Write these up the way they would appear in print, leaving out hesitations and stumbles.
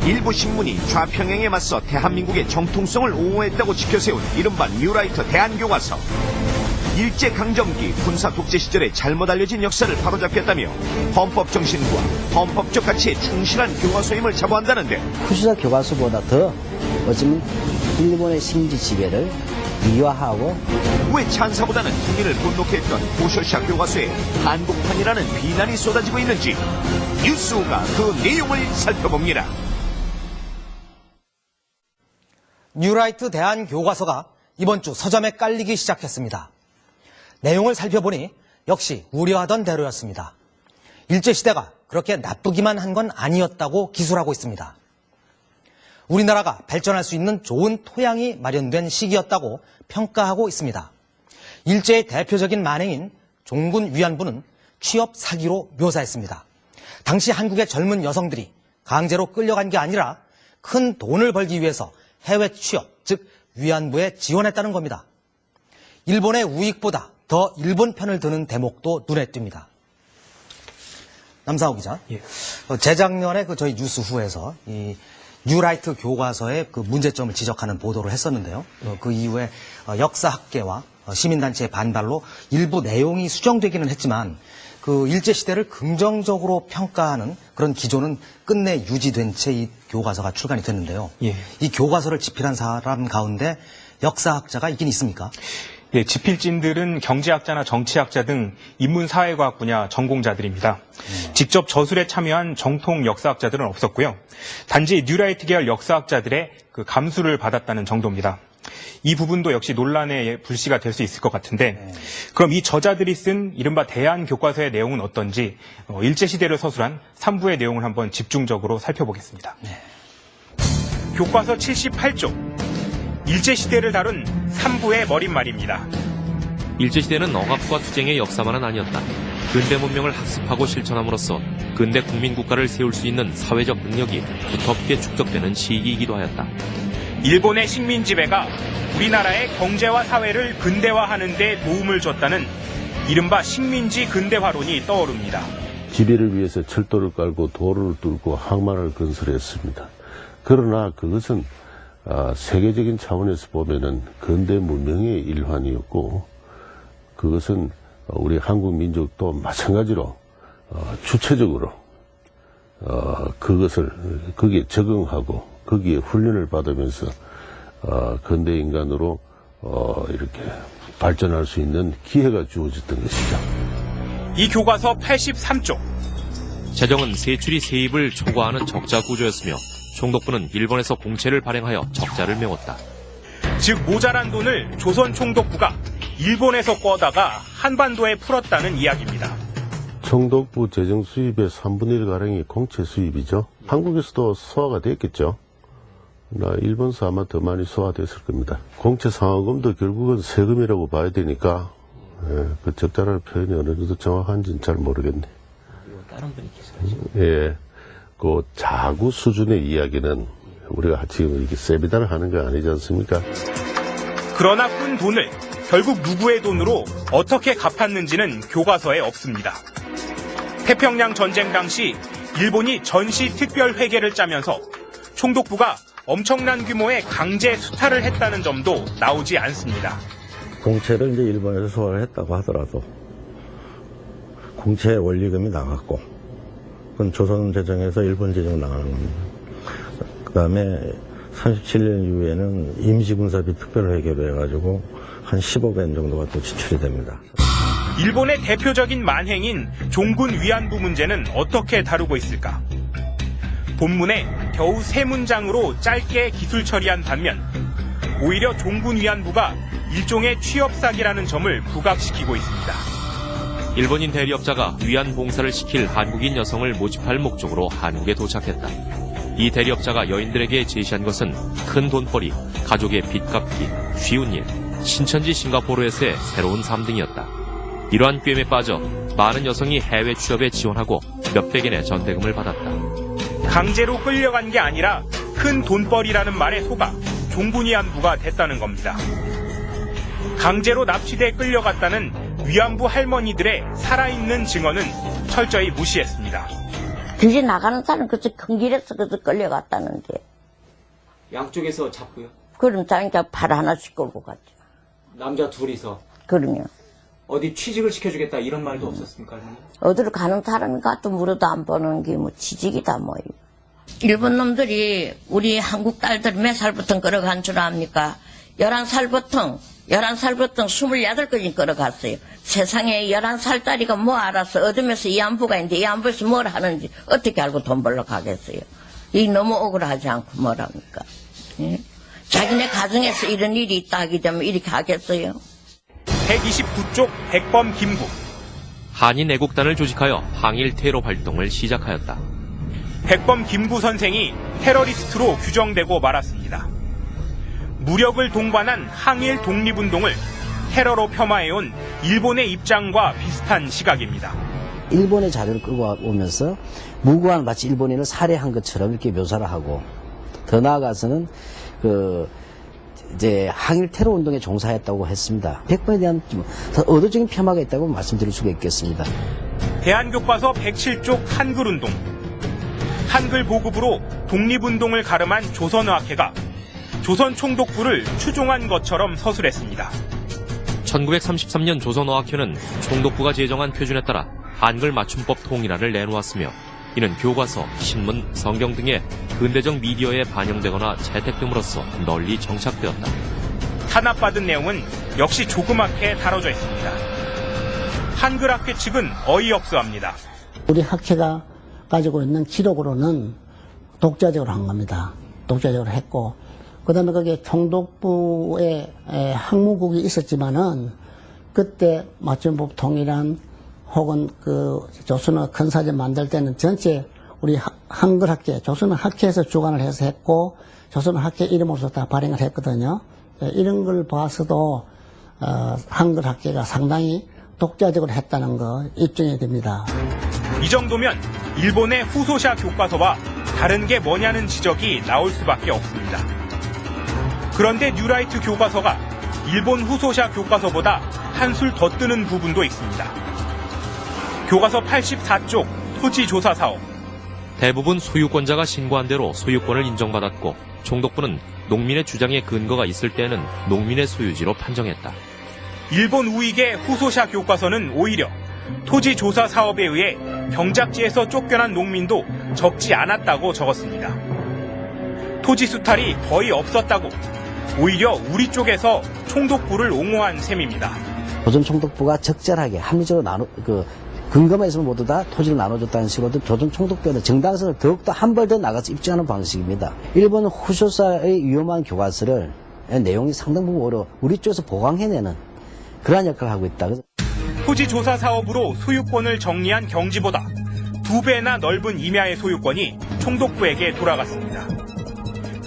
일부 신문이 좌평행에 맞서 대한민국의 정통성을 옹호했다고 지켜세운 이른바 뉴라이트 대한교과서. 일제강점기 군사 독재 시절에 잘못 알려진 역사를 바로잡겠다며 헌법 정신과 헌법적 가치에 충실한 교과서임을 자부한다는데, 후시자 교과서보다 더 어쩌면 일본의 식민지 지배를 미화하고, 왜 찬사보다는 국민을 분노케 했던 고쇼샤 교과서에 한국판이라는 비난이 쏟아지고 있는지 뉴스가 그 내용을 살펴봅니다. 뉴라이트 대한교과서가 이번 주 서점에 깔리기 시작했습니다. 내용을 살펴보니 역시 우려하던 대로였습니다. 일제시대가 그렇게 나쁘기만 한 건 아니었다고 기술하고 있습니다. 우리나라가 발전할 수 있는 좋은 토양이 마련된 시기였다고 평가하고 있습니다. 일제의 대표적인 만행인 종군 위안부는 취업 사기로 묘사했습니다. 당시 한국의 젊은 여성들이 강제로 끌려간 게 아니라 큰 돈을 벌기 위해서 해외 취업, 즉 위안부에 지원했다는 겁니다. 일본의 우익보다 더 일본 편을 드는 대목도 눈에 띕니다. 남상호 기자, 예. 재작년에 저희 뉴스 후에서 이 뉴라이트 교과서의 그 문제점을 지적하는 보도를 했었는데요. 그 이후에 역사학계와 시민단체의 반발로 일부 내용이 수정되기는 했지만 그 일제시대를 긍정적으로 평가하는 그런 기조는 끝내 유지된 채 이 교과서가 출간이 됐는데요. 예. 이 교과서를 집필한 사람 가운데 역사학자가 있긴 있습니까? 예, 집필진들은 경제학자나 정치학자 등 인문사회과학 분야 전공자들입니다. 직접 저술에 참여한 정통 역사학자들은 없었고요. 단지 뉴라이트 계열 역사학자들의 그 감수를 받았다는 정도입니다. 이 부분도 역시 논란의 불씨가 될 수 있을 것 같은데, 그럼 이 저자들이 쓴 이른바 대한교과서의 내용은 어떤지 일제시대를 서술한 3부의 내용을 한번 집중적으로 살펴보겠습니다. 교과서 78쪽, 일제시대를 다룬 3부의 머릿말입니다. 일제시대는 억압과 투쟁의 역사만은 아니었다. 근대 문명을 학습하고 실천함으로써 근대 국민국가를 세울 수 있는 사회적 능력이 두텁게 축적되는 시기이기도 하였다. 일본의 식민지배가 우리나라의 경제와 사회를 근대화하는 데 도움을 줬다는 이른바 식민지 근대화론이 떠오릅니다. 지배를 위해서 철도를 깔고 도로를 뚫고 항만을 건설했습니다. 그러나 그것은 세계적인 차원에서 보면은 근대 문명의 일환이었고, 그것은 우리 한국 민족도 마찬가지로 주체적으로 그것을 거기에 적응하고 거기에 훈련을 받으면서 근대 인간으로 이렇게 발전할 수 있는 기회가 주어졌던 것이죠. 이 교과서 83쪽. 재정은 세출이 세입을 초과하는 적자 구조였으며 총독부는 일본에서 공채를 발행하여 적자를 메웠다. 즉 모자란 돈을 조선 총독부가 일본에서 꿔다가 한반도에 풀었다는 이야기입니다. 총독부 재정 수입의 3분의 1가량이 공채 수입이죠. 한국에서도 소화가 됐겠죠. 일본서 아마 더 많이 소화됐을 겁니다. 공채 상환금도 결국은 세금이라고 봐야 되니까 그 적자라는 표현이 어느 정도 정확한지는 잘 모르겠네. 다른 분이 기술하시고. 예. 그 자구 수준의 이야기는 우리가 지금 이렇게 세비단을 하는 거 아니지 않습니까? 그러나 꾼 돈을 결국 누구의 돈으로 어떻게 갚았는지는 교과서에 없습니다. 태평양 전쟁 당시 일본이 전시 특별 회계를 짜면서 총독부가 엄청난 규모의 강제 수탈을 했다는 점도 나오지 않습니다. 공채를 이제 일본에서 소화를 했다고 하더라도 공채 원리금이 나갔고, 그건 조선 재정에서 일본 재정으로 나가는 겁니다. 그 다음에 37년 이후에는 임시군사비 특별회계로 해가지고 한 10억 엔 정도가 또 지출이 됩니다. 일본의 대표적인 만행인 종군 위안부 문제는 어떻게 다루고 있을까? 본문에 겨우 3문장으로 짧게 기술 처리한 반면 오히려 종군 위안부가 일종의 취업 사기라는 점을 부각시키고 있습니다. 일본인 대리업자가 위안 봉사를 시킬 한국인 여성을 모집할 목적으로 한국에 도착했다. 이 대리업자가 여인들에게 제시한 것은 큰 돈벌이, 가족의 빚 갚기, 쉬운 일, 신천지 싱가포르에서의 새로운 삶 등이었다. 이러한 꿰매 빠져 많은 여성이 해외 취업에 지원하고 몇백엔의 전대금을 받았다. 강제로 끌려간 게 아니라 큰 돈벌이라는 말에 속아 종군 위안부가 됐다는 겁니다. 강제로 납치돼 끌려갔다는 위안부 할머니들의 살아있는 증언은 철저히 무시했습니다. 길에 나가는 사람 그저 큰 길에서 그저 끌려갔다는데. 양쪽에서 잡고요? 그럼 자기가 팔 하나씩 끌고 갔죠. 남자 둘이서? 그러면. 어디 취직을 시켜주겠다 이런 말도 없었습니까, 할머니? 어디로 가는 사람이 가도 물어도 안 보는 게 뭐 취직이다 뭐요. 일본 놈들이 우리 한국 딸들 몇 살부터 끌어간 줄 압니까? 11살부터 28까지 끌어갔어요. 세상에 11살짜리가 뭐 알아서 어둠에서 이 안부가 있는데 이 안부에서 뭘 하는지 어떻게 알고 돈 벌러 가겠어요. 이 너무 억울하지 않고 뭐랍니까? 예? 자기네 가정에서 이런 일이 있다 하게 되면 이렇게 하겠어요? 129쪽 백범 김구. 한인 애국단을 조직하여 항일 테러 활동을 시작하였다. 백범 김구 선생이 테러리스트로 규정되고 말았습니다. 무력을 동반한 항일 독립운동을 테러로 폄하해온 일본의 입장과 비슷한 시각입니다. 일본의 자료를 끌고 오면서 무고한 마치 일본인을 살해한 것처럼 이렇게 묘사를 하고, 더 나아가서는 이제 항일 테러 운동에 종사했다고 했습니다. 백범에 대한 더 의도적인 폄하가 있다고 말씀드릴 수가 있겠습니다. 대한교과서 107쪽 한글운동. 한글 보급으로 독립운동을 가름한 조선의학회가 조선총독부를 추종한 것처럼 서술했습니다. 1933년 조선어학회는 총독부가 제정한 표준에 따라 한글 맞춤법 통일안을 내놓았으며 이는 교과서, 신문, 성경 등의 근대적 미디어에 반영되거나 채택됨으로써 널리 정착되었다. 탄압받은 내용은 역시 조그맣게 다뤄져 있습니다. 한글학회 측은 어이없어합니다. 우리 학회가 가지고 있는 기록으로는 독자적으로 한 겁니다. 독자적으로 했고, 그 다음에 거기에 총독부의 학무국이 있었지만은 그때 맞춤법 통일안 혹은 조선어 큰사전 만들 때는 전체 우리 한글학회, 조선어학회에서 주관을 해서 했고, 조선어학회 이름으로서 다 발행을 했거든요. 이런 걸 봐서도 한글학회가 상당히 독자적으로 했다는 거 입증이 됩니다. 이 정도면 일본의 후소샤 교과서와 다른 게 뭐냐는 지적이 나올 수밖에 없습니다. 그런데 뉴라이트 교과서가 일본 후소샤 교과서보다 한술 더 뜨는 부분도 있습니다. 교과서 84쪽 토지조사 사업. 대부분 소유권자가 신고한 대로 소유권을 인정받았고 총독부는 농민의 주장에 근거가 있을 때는 농민의 소유지로 판정했다. 일본 우익의 후소샤 교과서는 오히려 토지조사 사업에 의해 경작지에서 쫓겨난 농민도 적지 않았다고 적었습니다. 토지 수탈이 거의 없었다고 오히려 우리 쪽에서 총독부를 옹호한 셈입니다. 조선 총독부가 적절하게 합리적으로 근거만 있으면 모두 다 토지를 나눠줬다는 식으로 조선 총독부의 정당성을 더욱더 한 발 더 나가서 입증하는 방식입니다. 일본 후소사의 위험한 교과서를 내용이 상당 부분 우리 쪽에서 보강해내는 그러한 역할을 하고 있다. 토지조사 사업으로 소유권을 정리한 경지보다 2배나 넓은 임야의 소유권이 총독부에게 돌아갔습니다.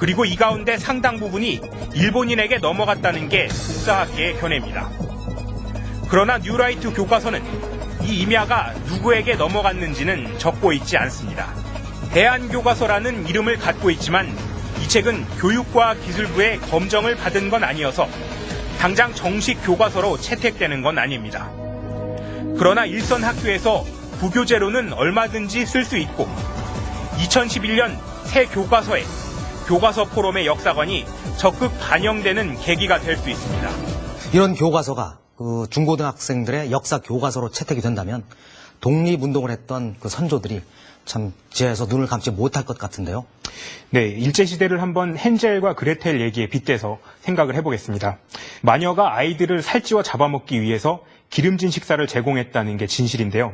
그리고 이 가운데 상당 부분이 일본인에게 넘어갔다는 게 국사학계의 견해입니다. 그러나 뉴라이트 교과서는 이 임야가 누구에게 넘어갔는지는 적고 있지 않습니다. 대한교과서라는 이름을 갖고 있지만 이 책은 교육과기술부의 검정을 받은 건 아니어서 당장 정식 교과서로 채택되는 건 아닙니다. 그러나 일선 학교에서 부교재로는 얼마든지 쓸 수 있고 2011년 새 교과서에 교과서 포럼의 역사관이 적극 반영되는 계기가 될 수 있습니다. 이런 교과서가 중고등학생들의 역사 교과서로 채택이 된다면 독립운동을 했던 그 선조들이 참 지하에서 눈을 감지 못할 것 같은데요. 네, 일제시대를 한번 헨젤과 그레텔 얘기에 빗대서 생각을 해보겠습니다. 마녀가 아이들을 살찌워 잡아먹기 위해서 기름진 식사를 제공했다는 게 진실인데요.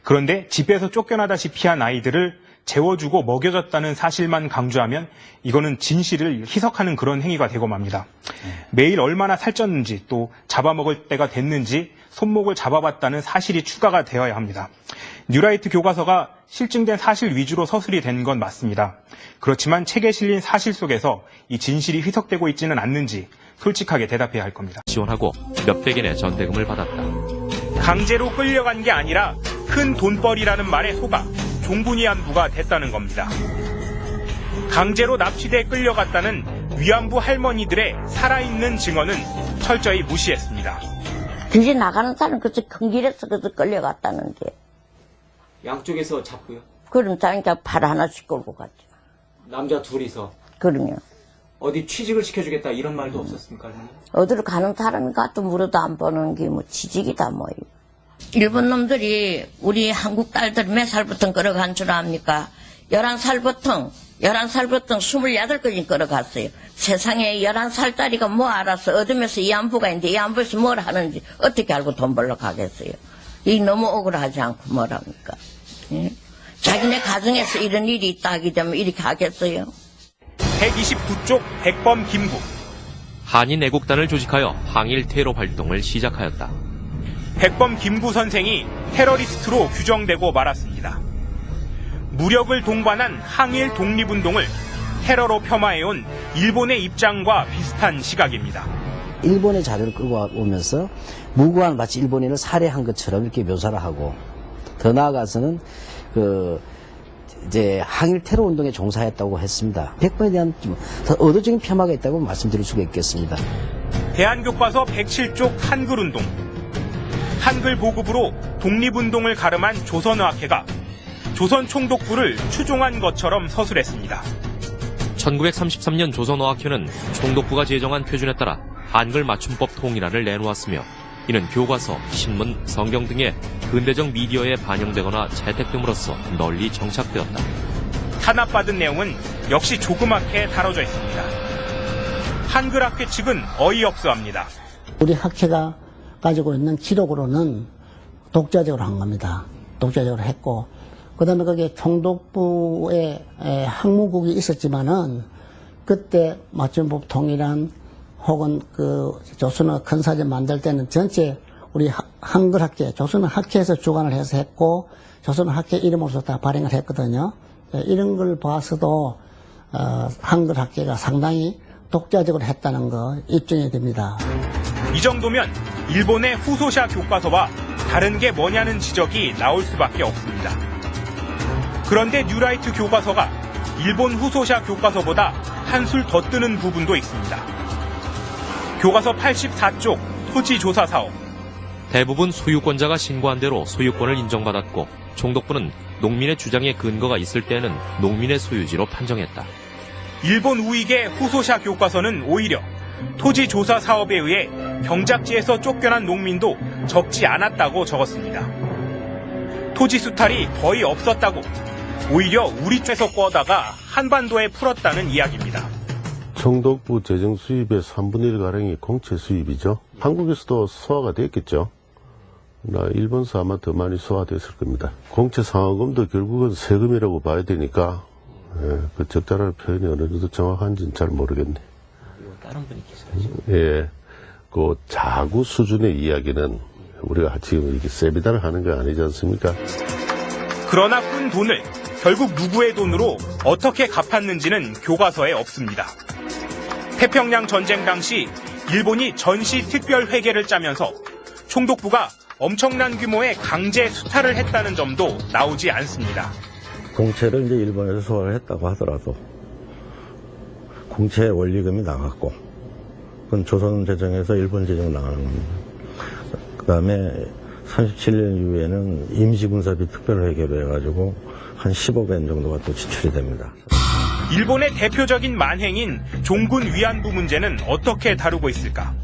그런데 집에서 쫓겨나다시 피한 아이들을 재워주고 먹여줬다는 사실만 강조하면 이거는 진실을 희석하는 그런 행위가 되고 맙니다. 매일 얼마나 살쪘는지 또 잡아먹을 때가 됐는지 손목을 잡아봤다는 사실이 추가가 되어야 합니다. 뉴라이트 교과서가 실증된 사실 위주로 서술이 된 건 맞습니다. 그렇지만 책에 실린 사실 속에서 이 진실이 희석되고 있지는 않는지 솔직하게 대답해야 할 겁니다. 지원하고 몇백엔의 전대금을 받았다. 강제로 끌려간 게 아니라 큰 돈벌이라는 말에 속아 종분위안부가 됐다는 겁니다. 강제로 납치돼 끌려갔다는 위안부 할머니들의 살아있는 증언은 철저히 무시했습니다. 길에 나가는 사람 그저 큰 길에서 그저 끌려갔다는데. 양쪽에서 잡고요? 그럼 자기가 팔 하나씩 끌고 갔죠. 남자 둘이서 그러면 어디 취직을 시켜주겠다 이런 말도 없었습니까, 할머니? 어디를 가는 사람이 가도 물어도 안 보는 게 뭐 취직이다 뭐요. 일본 놈들이 우리 한국 딸들 몇 살부터 끌어간 줄 압니까? 11살부터 28까지 끌어갔어요. 세상에 11살짜리가 뭐 알아서 어둠에서 이 안부가 있는데 이 안부에서 뭘 하는지 어떻게 알고 돈 벌러 가겠어요. 이 너무 억울하지 않고 뭐랍니까? 예? 자기네 가정에서 이런 일이 있다 하게 되면 이렇게 하겠어요? 129쪽 백범 김구. 한인 애국단을 조직하여 항일 테러 활동을 시작하였다. 백범 김구 선생이 테러리스트로 규정되고 말았습니다. 무력을 동반한 항일 독립운동을 테러로 폄하해온 일본의 입장과 비슷한 시각입니다. 일본의 자료를 끌고 오면서 무고한 마치 일본인을 살해한 것처럼 이렇게 묘사를 하고, 더 나아가서는 이제 항일 테러 운동에 종사했다고 했습니다. 백범에 대한 더 의도적인 폄하가 있다고 말씀드릴 수가 있겠습니다. 대한교과서 107쪽 한글운동. 한글 보급으로 독립운동을 가름한 조선의학회가 조선총독부를 추종한 것처럼 서술했습니다. 1933년 조선어학회는 총독부가 제정한 표준에 따라 한글 맞춤법 통일안을 내놓았으며, 이는 교과서, 신문, 성경 등의 근대적 미디어에 반영되거나 채택됨으로써 널리 정착되었다. 탄압받은 내용은 역시 조그맣게 다뤄져 있습니다. 한글학회 측은 어이없어합니다. 우리 학회가 가지고 있는 기록으로는 독자적으로 한 겁니다. 독자적으로 했고, 그 다음에 거기에 총독부에 학무국이 있었지만은, 그때 맞춤법 통일안 혹은 조선어 큰 사전 만들 때는 전체 우리 한글학회, 조선어 학회에서 주관을 해서 했고, 조선어 학회 이름으로서 다 발행을 했거든요. 이런 걸 봐서도 한글학회가 상당히 독자적으로 했다는 거 입증이 됩니다. 이 정도면 일본의 후소샤 교과서와 다른 게 뭐냐는 지적이 나올 수밖에 없습니다. 그런데 뉴라이트 교과서가 일본 후소샤 교과서보다 한술 더 뜨는 부분도 있습니다. 교과서 84쪽 토지조사 사업. 대부분 소유권자가 신고한 대로 소유권을 인정받았고, 총독부는 농민의 주장에 근거가 있을 때는 농민의 소유지로 판정했다. 일본 우익의 후소샤 교과서는 오히려 토지조사 사업에 의해 경작지에서 쫓겨난 농민도 적지 않았다고 적었습니다. 토지 수탈이 거의 없었다고, 오히려 우리 쪽에서 꿔다가 한반도에 풀었다는 이야기입니다. 총독부 재정 수입의 3분의 1가량이 공채 수입이죠. 한국에서도 소화가 됐겠죠. 일본서 아마 더 많이 소화됐을 겁니다. 공채 상환금도 결국은 세금이라고 봐야 되니까, 그 적절한 표현이 어느 정도 정확한지는 잘 모르겠네. 다른 분이 계세요. 예, 그 자구 수준의 이야기는 우리가 지금 이렇게 세비단을 하는 거 아니지 않습니까? 그러나 꾼 돈을 결국 누구의 돈으로 어떻게 갚았는지는 교과서에 없습니다. 태평양 전쟁 당시 일본이 전시 특별 회계를 짜면서 총독부가 엄청난 규모의 강제 수탈을 했다는 점도 나오지 않습니다. 공채를 이제 일본에서 소화를 했다고 하더라도 공채 원리금이 나갔고, 그건 조선 재정에서 일본 재정 나가는 겁니다. 그 다음에 37년 이후에는 임시군사비 특별회계로 해가지고 한 15억 엔 정도가 또 지출이 됩니다. 일본의 대표적인 만행인 종군 위안부 문제는 어떻게 다루고 있을까?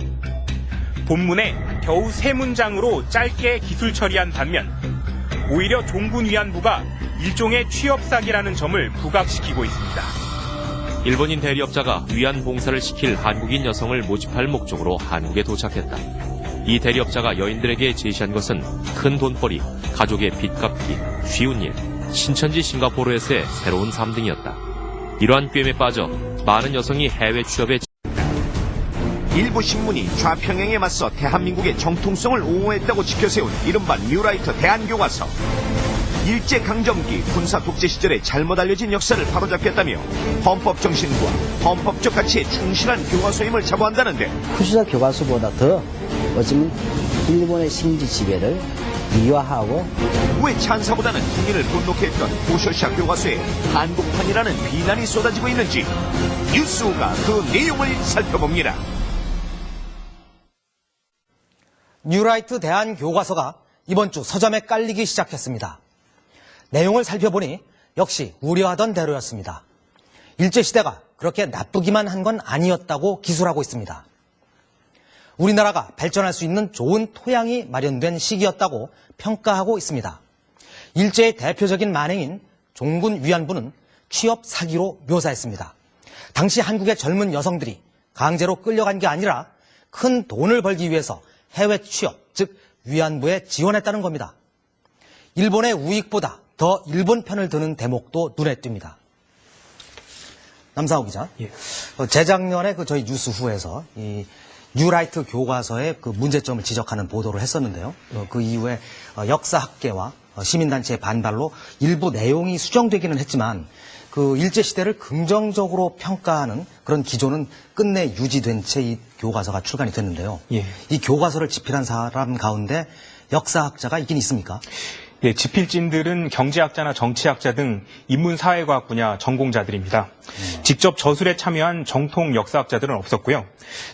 본문에 겨우 3문장으로 짧게 기술 처리한 반면, 오히려 종군 위안부가 일종의 취업 사기라는 점을 부각시키고 있습니다. 일본인 대리업자가 위안 봉사를 시킬 한국인 여성을 모집할 목적으로 한국에 도착했다. 이 대리업자가 여인들에게 제시한 것은 큰 돈벌이, 가족의 빚 갚기, 쉬운 일, 신천지 싱가포르에서의 새로운 삶 등이었다. 이러한 꿰매에 빠져 많은 여성이 해외 취업에 일부 신문이 좌평행에 맞서 대한민국의 정통성을 옹호했다고 지켜세운 이른바 뉴라이트 대한교과서. 일제강점기 군사 독재 시절에 잘못 알려진 역사를 바로잡겠다며 헌법 정신과 헌법적 가치에 충실한 교과서임을 자부한다는데, 후소샤 교과서보다 더 어쩌면 일본의 심지 지배를 미화하고, 왜 찬사보다는 국민을 분노케 했던 후소샤 교과서에 한국판이라는 비난이 쏟아지고 있는지 뉴스가 그 내용을 살펴봅니다. 뉴라이트 대한교과서가 이번 주 서점에 깔리기 시작했습니다. 내용을 살펴보니 역시 우려하던 대로였습니다. 일제시대가 그렇게 나쁘기만 한 건 아니었다고 기술하고 있습니다. 우리나라가 발전할 수 있는 좋은 토양이 마련된 시기였다고 평가하고 있습니다. 일제의 대표적인 만행인 종군 위안부는 취업 사기로 묘사했습니다. 당시 한국의 젊은 여성들이 강제로 끌려간 게 아니라 큰 돈을 벌기 위해서 해외 취업, 즉 위안부에 지원했다는 겁니다. 일본의 우익보다 더 일본 편을 드는 대목도 눈에 띕니다. 남상호 기자, 예. 재작년에 저희 뉴스 후에서 이 뉴라이트 교과서의 그 문제점을 지적하는 보도를 했었는데요. 그 이후에 역사학계와 시민단체의 반발로 일부 내용이 수정되기는 했지만 그 일제시대를 긍정적으로 평가하는 그런 기조는 끝내 유지된 채 이 교과서가 출간이 됐는데요. 예. 이 교과서를 집필한 사람 가운데 역사학자가 있긴 있습니까? 예, 집필진들은 경제학자나 정치학자 등 인문사회과학 분야 전공자들입니다. 직접 저술에 참여한 정통 역사학자들은 없었고요.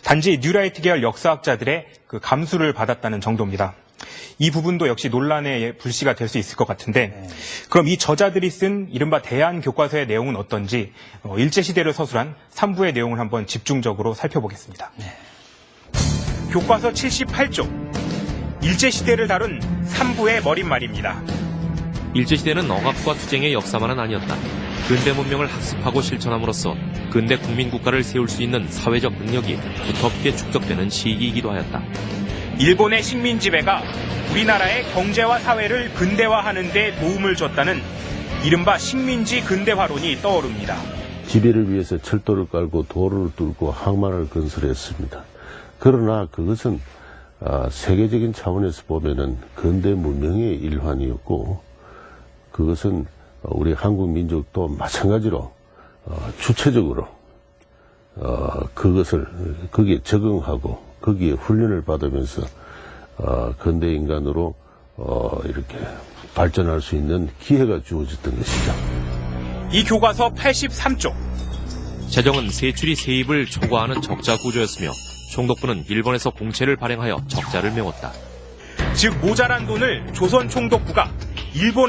단지 뉴라이트 계열 역사학자들의 그 감수를 받았다는 정도입니다. 이 부분도 역시 논란의 불씨가 될 수 있을 것 같은데, 그럼 이 저자들이 쓴 이른바 대한교과서의 내용은 어떤지 일제시대를 서술한 3부의 내용을 한번 집중적으로 살펴보겠습니다. 교과서 78조, 일제시대를 다룬 3부의 머릿말입니다. 일제시대는 억압과 투쟁의 역사만은 아니었다. 근대 문명을 학습하고 실천함으로써 근대 국민국가를 세울 수 있는 사회적 능력이 두텁게 축적되는 시기이기도 하였다. 일본의 식민 지배가 우리나라의 경제와 사회를 근대화하는 데 도움을 줬다는 이른바 식민지 근대화론이 떠오릅니다. 지배를 위해서 철도를 깔고 도로를 뚫고 항만을 건설했습니다. 그러나 그것은 세계적인 차원에서 보면은 근대 문명의 일환이었고, 그것은 우리 한국 민족도 마찬가지로 주체적으로 그것을 거기에 적응하고 거기에 훈련을 받으면서 근대 인간으로 이렇게 발전할 수 있는 기회가 주어졌던 것이죠. 이 교과서 83조. 재정은 세출이 세입을 초과하는 적자 구조였으며 총독부는 일본에서 공채를 발행하여 적자를 메웠다. 즉 모자란 돈을 조선 총독부가 일본에